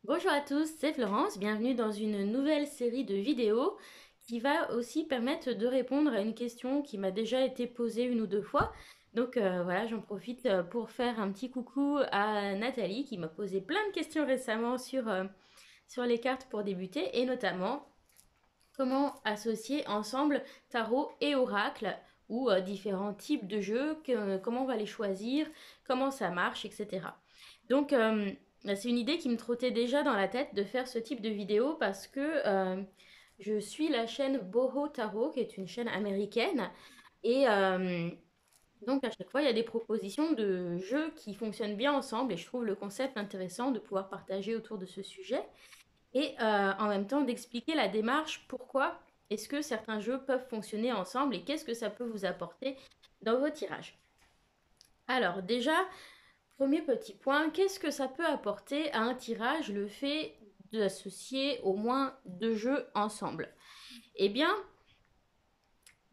Bonjour à tous, c'est Florence, bienvenue dans une nouvelle série de vidéos qui va aussi permettre de répondre à une question qui m'a déjà été posée une ou deux fois. Donc voilà, j'en profite pour faire un petit coucou à Nathalie qui m'a posé plein de questions récemment sur les cartes pour débuter et notamment comment associer ensemble tarot et oracle ou différents types de jeux, comment on va les choisir, comment ça marche, etc. Donc c'est une idée qui me trottait déjà dans la tête de faire ce type de vidéo parce que je suis la chaîne Boho Tarot, qui est une chaîne américaine. Et donc à chaque fois, il y a des propositions de jeux qui fonctionnent bien ensemble et je trouve le concept intéressant de pouvoir partager autour de ce sujet et en même temps d'expliquer la démarche, pourquoi est-ce que certains jeux peuvent fonctionner ensemble et qu'est-ce que ça peut vous apporter dans vos tirages. Alors déjà, premier petit point, qu'est-ce que ça peut apporter à un tirage le fait d'associer au moins deux jeux ensemble? Eh bien,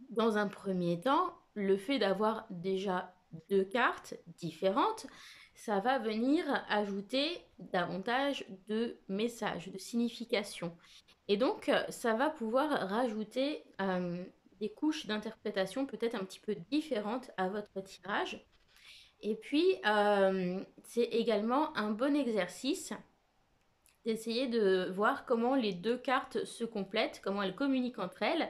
dans un premier temps, le fait d'avoir déjà deux cartes différentes, ça va venir ajouter davantage de messages, de significations. Et donc, ça va pouvoir rajouter des couches d'interprétation peut-être un petit peu différentes à votre tirage. Et puis, c'est également un bon exercice d'essayer de voir comment les deux cartes se complètent, comment elles communiquent entre elles,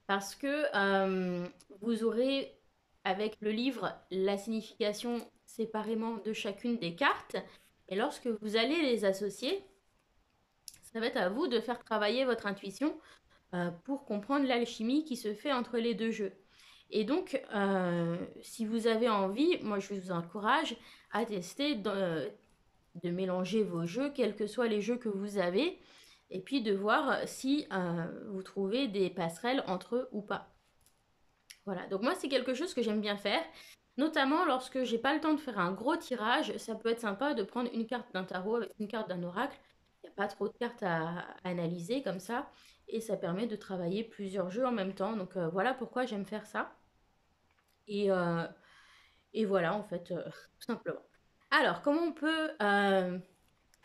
parce que vous aurez avec le livre la signification séparément de chacune des cartes, et lorsque vous allez les associer, ça va être à vous de faire travailler votre intuition pour comprendre l'alchimie qui se fait entre les deux jeux. Et donc, si vous avez envie, moi je vous encourage à tester de mélanger vos jeux, quels que soient les jeux que vous avez, et puis de voir si vous trouvez des passerelles entre eux ou pas. Voilà, donc moi c'est quelque chose que j'aime bien faire, notamment lorsque j'ai pas le temps de faire un gros tirage, ça peut être sympa de prendre une carte d'un tarot avec une carte d'un oracle. Il n'y a pas trop de cartes à analyser comme ça, et ça permet de travailler plusieurs jeux en même temps. Donc voilà pourquoi j'aime faire ça. Et, euh, et voilà en fait, tout simplement. Alors, comment on peut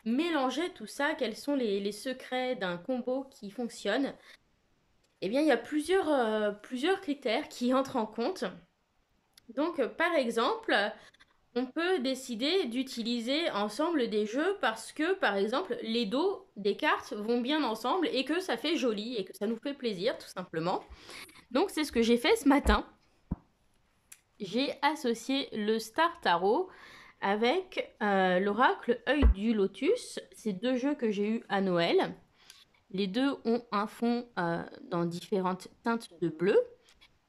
mélanger tout ça? Quels sont les secrets d'un combo qui fonctionne? Eh bien, il y a plusieurs critères qui entrent en compte. Donc, par exemple, on peut décider d'utiliser ensemble des jeux parce que, par exemple, les dos des cartes vont bien ensemble et que ça fait joli et que ça nous fait plaisir, tout simplement. Donc, c'est ce que j'ai fait ce matin. J'ai associé le Star Tarot avec l'oracle Œil du Lotus. C'est deux jeux que j'ai eus à Noël. Les deux ont un fond dans différentes teintes de bleu.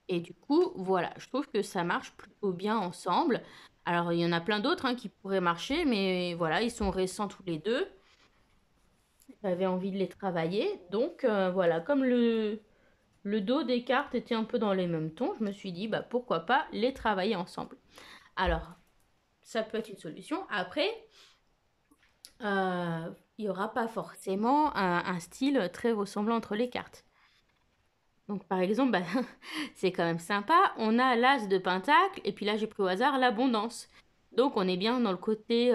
Et du coup, voilà, je trouve que ça marche plutôt bien ensemble. Alors, il y en a plein d'autres qui pourraient marcher, mais voilà, ils sont récents tous les deux. J'avais envie de les travailler. Donc, voilà, comme le dos des cartes était un peu dans les mêmes tons, je me suis dit, bah, pourquoi pas les travailler ensemble. Alors, ça peut être une solution. Après, il n'y aura pas forcément un style très ressemblant entre les cartes. Donc par exemple, bah, c'est quand même sympa. On a l'as de pentacle et puis là j'ai pris au hasard l'abondance. Donc on est bien dans le côté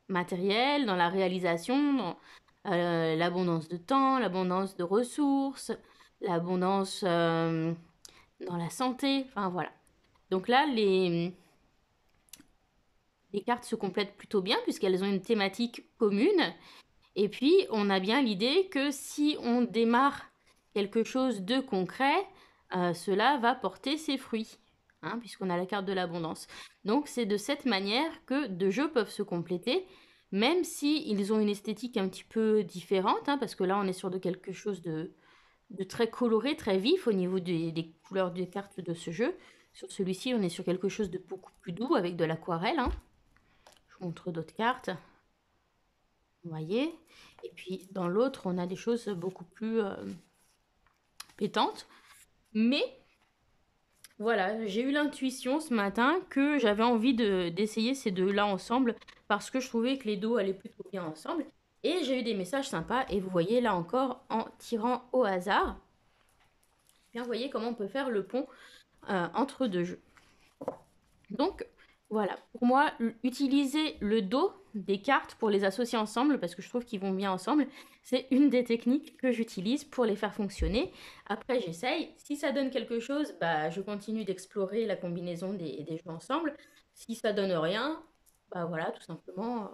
matériel, dans la réalisation, dans l'abondance de temps, l'abondance de ressources, l'abondance dans la santé. Enfin voilà. Donc là les cartes se complètent plutôt bien puisqu'elles ont une thématique commune. Et puis on a bien l'idée que si on démarre quelque chose de concret, cela va porter ses fruits, puisqu'on a la carte de l'abondance. Donc c'est de cette manière que deux jeux peuvent se compléter, même si ils ont une esthétique un petit peu différente, parce que là on est sur de quelque chose de très coloré, très vif au niveau des couleurs des cartes de ce jeu. Sur celui-ci, on est sur quelque chose de beaucoup plus doux avec de l'aquarelle. Je vous montre d'autres cartes. Vous voyez. Et puis dans l'autre, on a des choses beaucoup plus pétantes. Mais voilà, j'ai eu l'intuition ce matin que j'avais envie d'essayer ces deux-là ensemble parce que je trouvais que les dos allaient plutôt bien ensemble. Et j'ai eu des messages sympas. Et vous voyez là encore, en tirant au hasard, bien, vous voyez comment on peut faire le pont entre deux jeux. Donc voilà, pour moi, utiliser le dos des cartes pour les associer ensemble parce que je trouve qu'ils vont bien ensemble. C'est une des techniques que j'utilise pour les faire fonctionner. Après, j'essaye. Si ça donne quelque chose, bah, je continue d'explorer la combinaison des jeux ensemble. Si ça donne rien, bah voilà, tout simplement,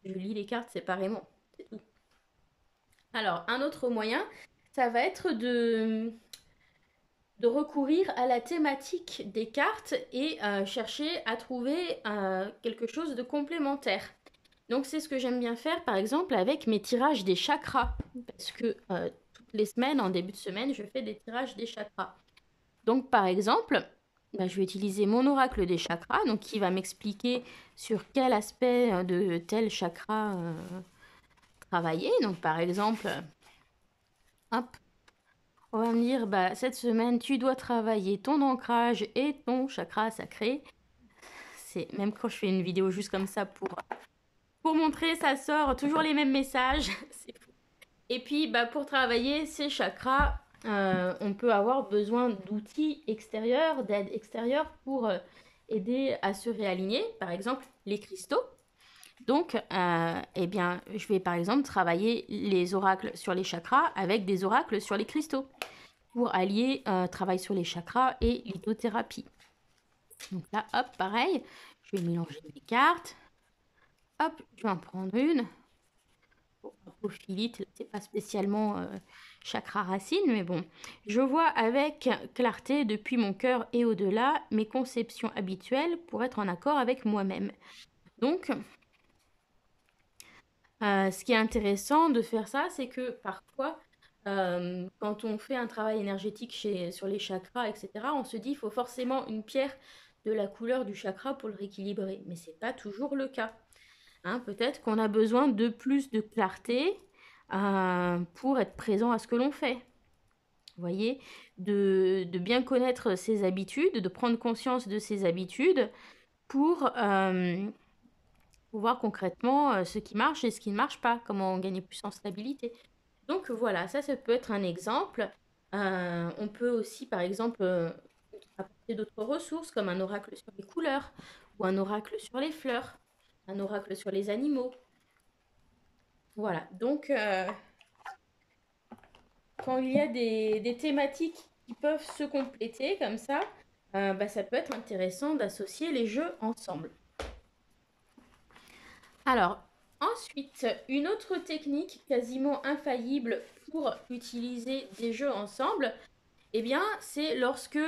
je lis les cartes séparément. C'est tout. Alors, un autre moyen, ça va être de recourir à la thématique des cartes et chercher à trouver quelque chose de complémentaire. Donc c'est ce que j'aime bien faire par exemple avec mes tirages des chakras. Parce que toutes les semaines, en début de semaine, je fais des tirages des chakras. Donc par exemple, bah, je vais utiliser mon oracle des chakras, donc qui va m'expliquer sur quel aspect de tel chakra travailler. Donc par exemple, hop, on va me dire, bah, cette semaine, tu dois travailler ton ancrage et ton chakra sacré. C'est même quand je fais une vidéo juste comme ça pour montrer, ça sort toujours les mêmes messages. C'est fou. Et puis, bah, pour travailler ces chakras, on peut avoir besoin d'outils extérieurs, d'aide extérieure pour aider à se réaligner. Par exemple, les cristaux. Donc, eh bien, je vais par exemple travailler les oracles sur les chakras avec des oracles sur les cristaux pour allier travail sur les chakras et lithothérapie. Donc là, hop, pareil, je vais mélanger mes cartes. Hop, je vais en prendre une. Bon, apophilite, c'est pas spécialement chakra racine, mais bon. Je vois avec clarté depuis mon cœur et au-delà mes conceptions habituelles pour être en accord avec moi-même. Donc, ce qui est intéressant de faire ça, c'est que parfois, quand on fait un travail énergétique sur les chakras, etc., on se dit qu'il faut forcément une pierre de la couleur du chakra pour le rééquilibrer. Mais ce n'est pas toujours le cas. Hein, peut-être qu'on a besoin de plus de clarté pour être présent à ce que l'on fait. Vous voyez, de bien connaître ses habitudes, de prendre conscience de ses habitudes pour voir concrètement ce qui marche et ce qui ne marche pas, comment gagner plus en stabilité. Donc voilà, ça peut être un exemple. On peut aussi, par exemple, apporter d'autres ressources comme un oracle sur les couleurs ou un oracle sur les fleurs, un oracle sur les animaux. Voilà, donc quand il y a des thématiques qui peuvent se compléter comme ça, bah, ça peut être intéressant d'associer les jeux ensemble. Alors, ensuite, une autre technique quasiment infaillible pour utiliser des jeux ensemble, eh bien, c'est lorsque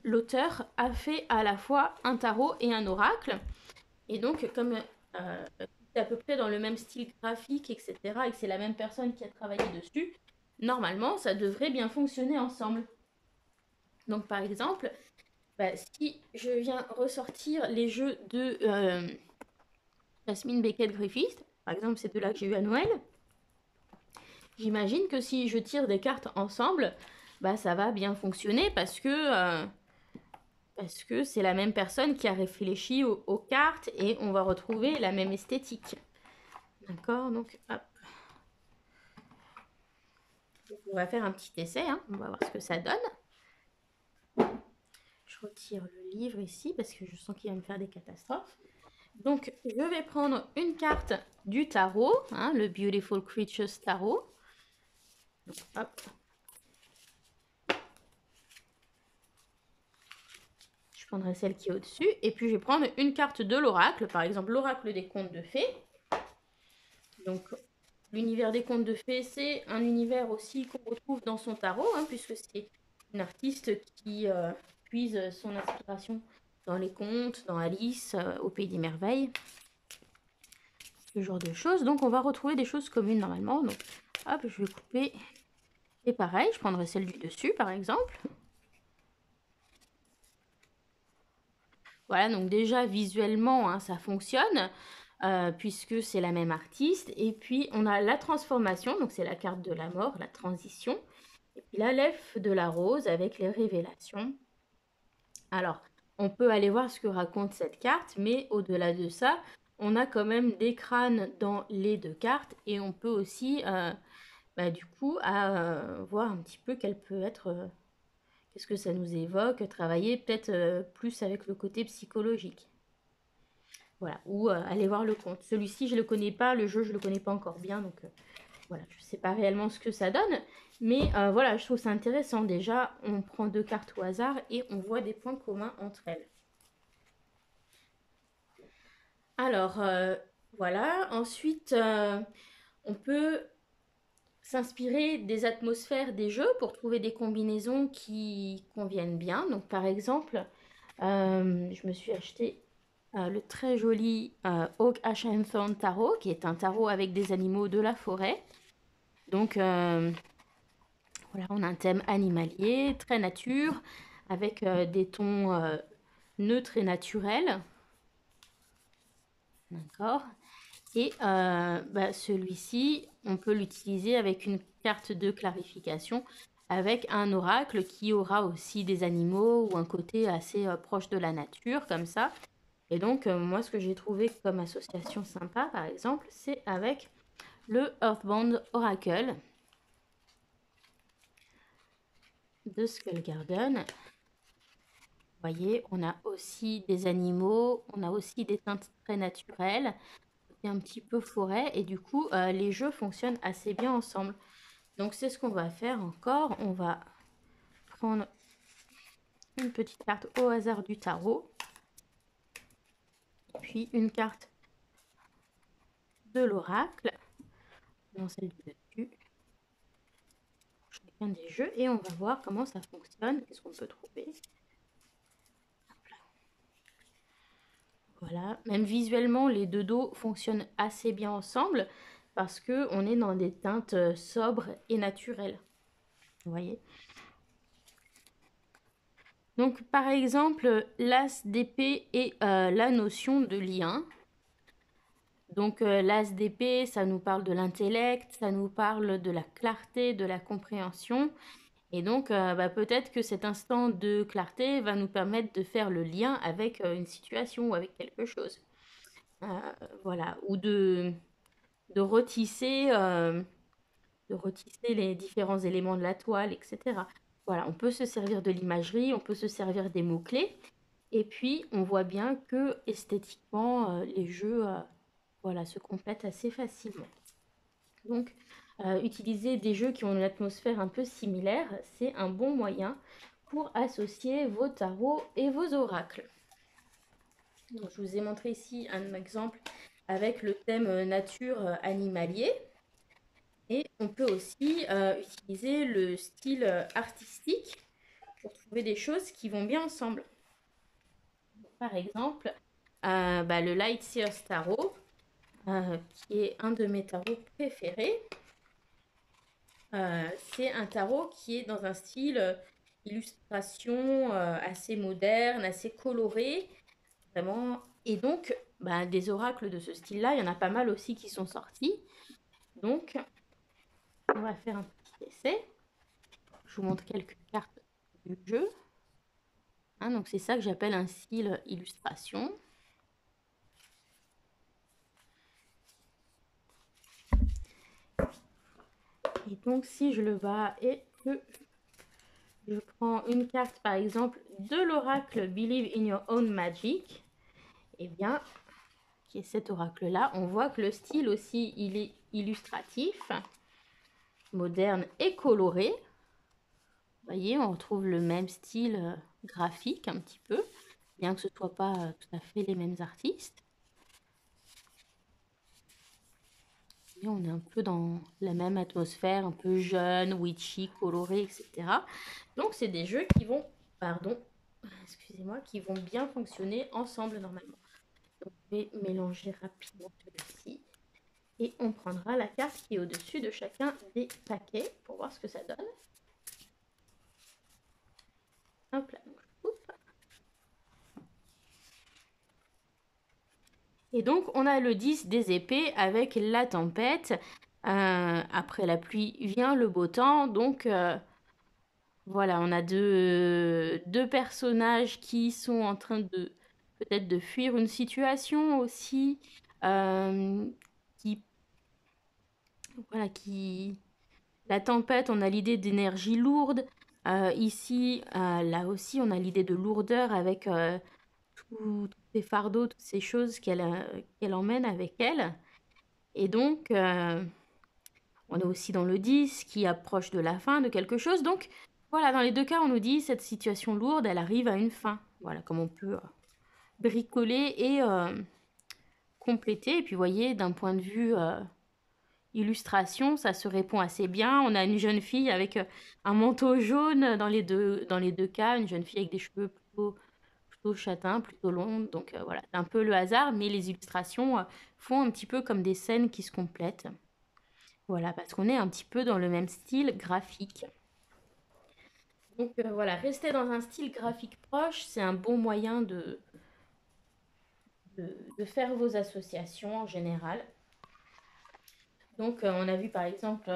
l'auteur a fait à la fois un tarot et un oracle. Et donc, comme c'est à peu près dans le même style graphique, etc., et que c'est la même personne qui a travaillé dessus, normalement, ça devrait bien fonctionner ensemble. Donc, par exemple, bah, si je viens ressortir les jeux de Jasmine Beckett-Griffith, par exemple, c'est de là que j'ai eu à Noël, j'imagine que si je tire des cartes ensemble, bah, ça va bien fonctionner parce que c'est la même personne qui a réfléchi aux cartes et on va retrouver la même esthétique. D'accord, donc hop. On va faire un petit essai, hein. On va voir ce que ça donne. Je retire le livre ici parce que je sens qu'il va me faire des catastrophes. Donc, je vais prendre une carte du tarot, hein, le Beautiful Creatures Tarot. Donc, hop. Je prendrai celle qui est au-dessus. Et puis, je vais prendre une carte de l'oracle, par exemple l'oracle des contes de fées. Donc, l'univers des contes de fées, c'est un univers aussi qu'on retrouve dans son tarot, hein, puisque c'est une artiste qui puise son inspiration dans les contes, dans Alice, au Pays des Merveilles. Ce genre de choses. Donc, on va retrouver des choses communes normalement. Donc, hop, je vais couper. Et pareil, je prendrai celle du dessus, par exemple. Voilà, donc déjà, visuellement, hein, ça fonctionne. Puisque c'est la même artiste. Et puis, on a la transformation, donc c'est la carte de la mort, la transition. Et puis là, l'elfe de la rose avec les révélations. Alors, on peut aller voir ce que raconte cette carte, mais au-delà de ça, on a quand même des crânes dans les deux cartes. Et on peut aussi, du coup, voir un petit peu quelle peut être... qu'est-ce que ça nous évoque, travailler peut-être plus avec le côté psychologique. Voilà, ou aller voir le compte. Celui-ci, je ne le connais pas, le jeu, je ne le connais pas encore bien, donc voilà, je ne sais pas réellement ce que ça donne. Mais voilà, je trouve ça intéressant. Déjà, on prend 2 cartes au hasard et on voit des points communs entre elles. Alors, voilà. Ensuite, on peut s'inspirer des atmosphères des jeux pour trouver des combinaisons qui conviennent bien. Donc, par exemple, je me suis acheté le très joli Oak Ashen Thorn Tarot, qui est un tarot avec des animaux de la forêt. Donc, voilà, on a un thème animalier, très nature, avec des tons neutres et naturels. D'accord. Et celui-ci, on peut l'utiliser avec une carte de clarification, avec un oracle qui aura aussi des animaux ou un côté assez proche de la nature, comme ça. Et donc, moi, ce que j'ai trouvé comme association sympa, par exemple, c'est avec le Earthbound Oracle de Skullgarden. Vous voyez, on a aussi des animaux, on a aussi des teintes très naturelles, un petit peu forêt, et du coup, les jeux fonctionnent assez bien ensemble. Donc, c'est ce qu'on va faire encore. On va prendre une petite carte au hasard du tarot, puis une carte de l'oracle, dans celle du dessus, chacun des jeux, et on va voir comment ça fonctionne, qu'est-ce qu'on peut trouver. Voilà, même visuellement, les deux dos fonctionnent assez bien ensemble parce que on est dans des teintes sobres et naturelles. Vous voyez. Donc, par exemple, l'as d'épée et la notion de lien. Donc, l'as d'épée, ça nous parle de l'intellect, ça nous parle de la clarté, de la compréhension. Et donc, peut-être que cet instant de clarté va nous permettre de faire le lien avec une situation ou avec quelque chose. Voilà, ou de retisser les différents éléments de la toile, etc. Voilà, on peut se servir de l'imagerie, on peut se servir des mots-clés. Et puis, on voit bien que esthétiquement, les jeux voilà, se complètent assez facilement. Donc, utiliser des jeux qui ont une atmosphère un peu similaire, c'est un bon moyen pour associer vos tarots et vos oracles. Donc, je vous ai montré ici un exemple avec le thème nature animalier. Et on peut aussi utiliser le style artistique pour trouver des choses qui vont bien ensemble. Par exemple, le Lightseer's Tarot, qui est un de mes tarots préférés. C'est un tarot qui est dans un style illustration assez moderne, assez coloré, vraiment. Et donc, des oracles de ce style-là, il y en a pas mal aussi qui sont sortis. Donc, on va faire un petit essai. Je vous montre quelques cartes du jeu. Donc, c'est ça que j'appelle un style illustration. Et donc, si je le bats et que je prends une carte, par exemple, de l'oracle Believe in Your Own Magic, eh bien, qui est cet oracle-là, on voit que le style aussi, il est illustratif, moderne et coloré. Vous voyez, on retrouve le même style graphique un petit peu, bien que ce ne soit pas tout à fait les mêmes artistes. Et on est un peu dans la même atmosphère, un peu jeune, witchy, coloré, etc. Donc, c'est des jeux qui vont, excusez-moi, qui vont bien fonctionner ensemble normalement. Donc, je vais mélanger rapidement celui-ci. Et on prendra la carte qui est au-dessus de chacun des paquets pour voir ce que ça donne. Hop là, donc je coupe. Et donc, on a le 10 des épées avec la tempête. Après la pluie vient le beau temps. Donc, voilà, on a deux personnages qui sont en train de peut-être de fuir une situation aussi. La tempête, on a l'idée d'énergie lourde. Ici, là aussi, on a l'idée de lourdeur avec toutes ces fardeaux, toutes ces choses qu'elle emmène avec elle. Et donc, on est aussi dans le 10 qui approche de la fin de quelque chose. Donc, voilà, dans les deux cas, on nous dit cette situation lourde, elle arrive à une fin. Voilà, comme on peut bricoler et compléter. Et puis, vous voyez, d'un point de vue illustration, ça se répond assez bien. On a une jeune fille avec un manteau jaune dans les deux cas, une jeune fille avec des cheveux plutôt châtains, plutôt longs. Donc voilà, c'est un peu le hasard, mais les illustrations font un petit peu comme des scènes qui se complètent. Voilà, parce qu'on est un petit peu dans le même style graphique. Donc voilà, rester dans un style graphique proche, c'est un bon moyen de faire vos associations en général. Donc on a vu par exemple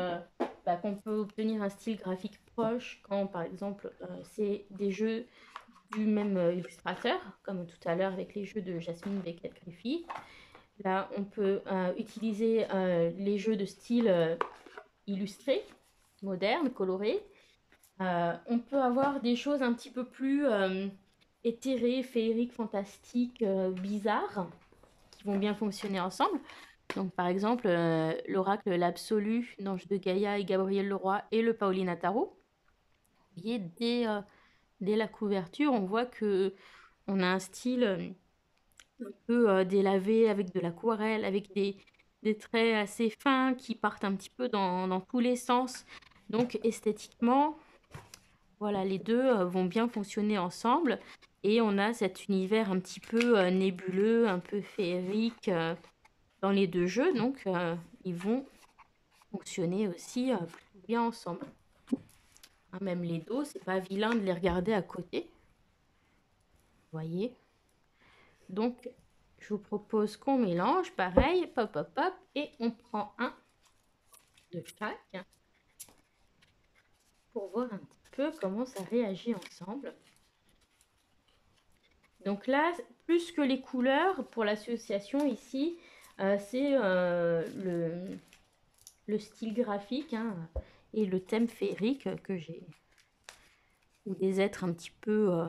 qu'on peut obtenir un style graphique proche quand par exemple c'est des jeux du même illustrateur, comme tout à l'heure avec les jeux de Jasmine Beckett-Griffith. Là, on peut utiliser les jeux de style illustré, moderne, coloré. On peut avoir des choses un petit peu plus éthérées, féeriques, fantastiques, bizarres, qui vont bien fonctionner ensemble. Donc, par exemple, l'oracle L'Absolu d'Ange de Gaïa et Gabriel Leroy et le Paulina Tarot. Vous voyez, dès la couverture, on voit que on a un style un peu délavé avec de l'aquarelle, avec des traits assez fins qui partent un petit peu dans tous les sens. Donc, esthétiquement, voilà, les deux vont bien fonctionner ensemble. Et on a cet univers un petit peu nébuleux, un peu féerique dans les deux jeux. Donc, ils vont fonctionner aussi plutôt bien ensemble. Hein, même les dos, c'est pas vilain de les regarder à côté. Vous voyez? Donc, je vous propose qu'on mélange, pareil, pop, pop, pop, et on prend un de chaque pour voir un petit peu comment ça réagit ensemble. Donc là, plus que les couleurs, pour l'association ici, c'est le style graphique hein, et le thème féerique que j'ai, ou des êtres un petit peu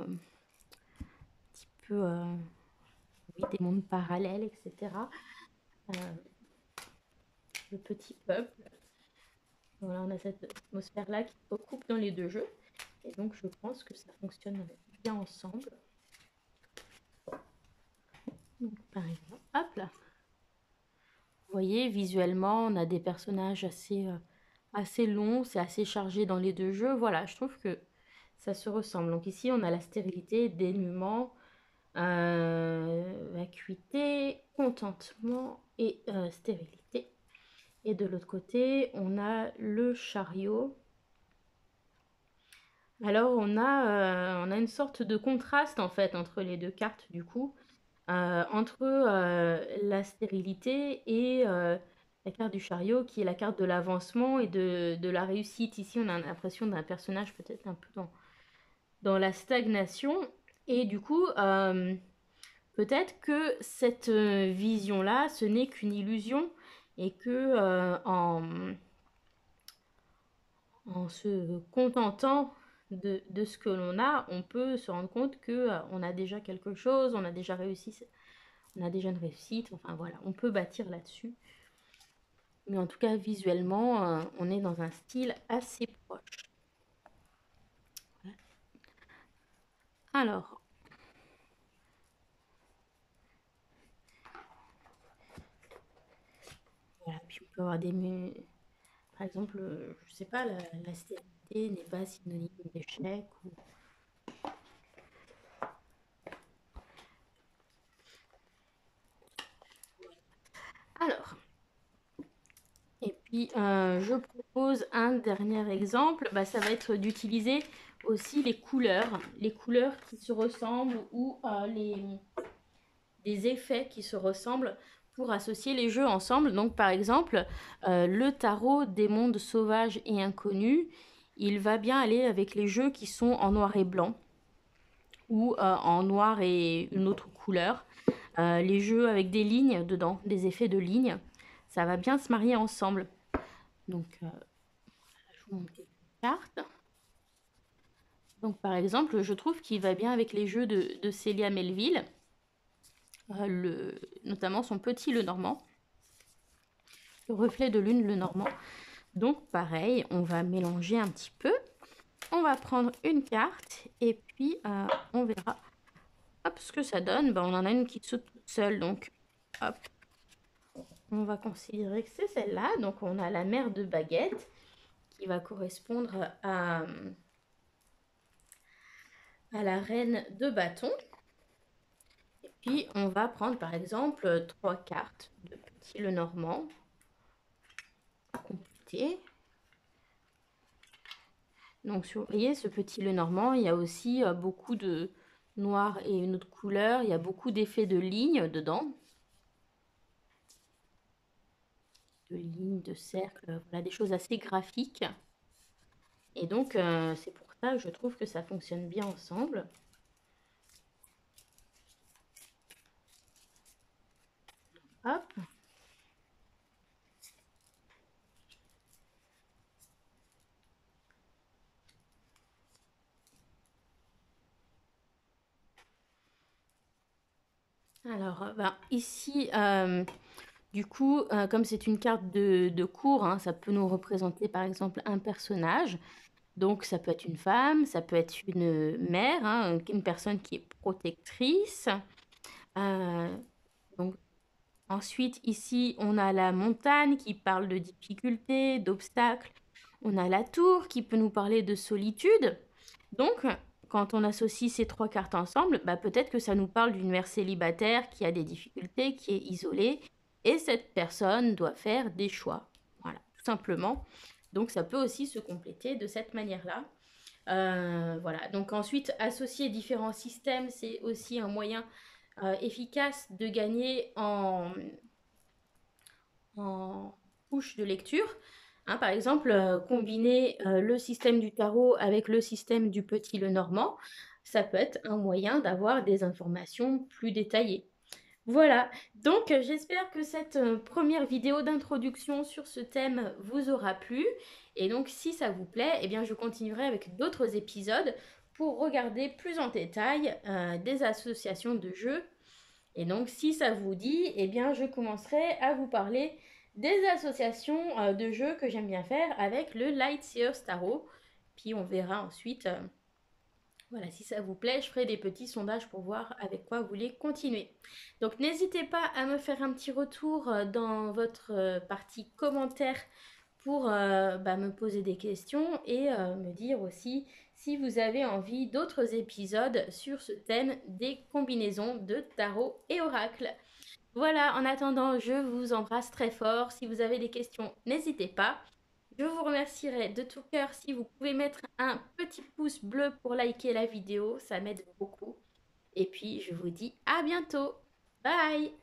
oui, des mondes parallèles, etc. Le petit peuple. Voilà, on a cette atmosphère-là qui recoupe dans les deux jeux. Et donc, je pense que ça fonctionne bien ensemble. Donc, par exemple, hop là. Vous voyez, visuellement, on a des personnages assez longs, c'est assez chargé dans les deux jeux. Voilà, je trouve que ça se ressemble. Donc ici, on a la stérilité, dénuement, vacuité, contentement et stérilité. Et de l'autre côté, on a le chariot. Alors, on a une sorte de contraste, en fait, entre les deux cartes, du coup. Entre la stérilité et la carte du chariot, qui est la carte de l'avancement et de la réussite. Ici, on a l'impression d'un personnage peut-être un peu dans la stagnation. Et du coup, peut-être que cette vision-là, ce n'est qu'une illusion et que en se contentant de ce que l'on a, on peut se rendre compte que on a déjà quelque chose, on a déjà réussi, on a déjà une réussite, enfin voilà, on peut bâtir là-dessus. Mais en tout cas, visuellement, on est dans un style assez proche. Voilà. Alors, voilà, puis on peut avoir des... Par exemple, je sais pas, la stérilité n'est pas synonyme d'échec ou... Alors, et puis je propose un dernier exemple, ça va être d'utiliser aussi les couleurs qui se ressemblent ou des effets qui se ressemblent pour associer les jeux ensemble. Donc par exemple, le tarot des mondes sauvages et inconnus, il va bien aller avec les jeux qui sont en noir et blanc ou en noir et une autre couleur. Les jeux avec des lignes dedans, des effets de lignes, ça va bien se marier ensemble. Donc, je vous montre quelques cartes. Donc, par exemple, je trouve qu'il va bien avec les jeux de Célia Melville. notamment son petit Lenormand, le reflet de lune Lenormand. Donc pareil, on va mélanger un petit peu. On va prendre une carte et puis on verra hop, ce que ça donne. Ben, on en a une qui saute toute seule, donc hop, on va considérer que c'est celle-là. Donc on a la mère de baguette qui va correspondre à la reine de bâton. Et puis on va prendre par exemple 3 cartes de petit Lenormand à compléter. Donc, vous voyez, ce petit Lenormand, il y a aussi beaucoup de noir et une autre couleur. Il y a beaucoup d'effets de lignes dedans. De lignes, de cercles, voilà, des choses assez graphiques. Et donc, c'est pour ça que je trouve que ça fonctionne bien ensemble. Hop. Alors, ben, ici, du coup, comme c'est une carte de cours, hein, ça peut nous représenter par exemple un personnage. Donc, ça peut être une femme, ça peut être une mère, hein, une personne qui est protectrice. Donc, ensuite, ici, on a la montagne qui parle de difficultés, d'obstacles. On a la tour qui peut nous parler de solitude. Donc, quand on associe ces 3 cartes ensemble, bah, peut-être que ça nous parle d'une mère célibataire qui a des difficultés, qui est isolée. Et cette personne doit faire des choix. Voilà, tout simplement. Donc, ça peut aussi se compléter de cette manière-là. Voilà, donc ensuite, associer différents systèmes, c'est aussi un moyen efficace de gagner en couche de lecture. Hein, par exemple, combiner le système du tarot avec le système du petit Lenormand, ça peut être un moyen d'avoir des informations plus détaillées. Voilà, donc j'espère que cette première vidéo d'introduction sur ce thème vous aura plu. Et donc si ça vous plaît, eh bien, je continuerai avec d'autres épisodes pour regarder plus en détail des associations de jeux. Et donc si ça vous dit, eh bien, je commencerai à vous parler des associations de jeux que j'aime bien faire avec le Lightseers Tarot. Puis on verra ensuite... voilà, si ça vous plaît, je ferai des petits sondages pour voir avec quoi vous voulez continuer. Donc n'hésitez pas à me faire un petit retour dans votre partie commentaires pour me poser des questions et me dire aussi si vous avez envie d'autres épisodes sur ce thème des combinaisons de tarot et oracle. Voilà, en attendant, je vous embrasse très fort. Si vous avez des questions, n'hésitez pas. Je vous remercierai de tout cœur si vous pouvez mettre un petit pouce bleu pour liker la vidéo, ça m'aide beaucoup. Et puis je vous dis à bientôt. Bye!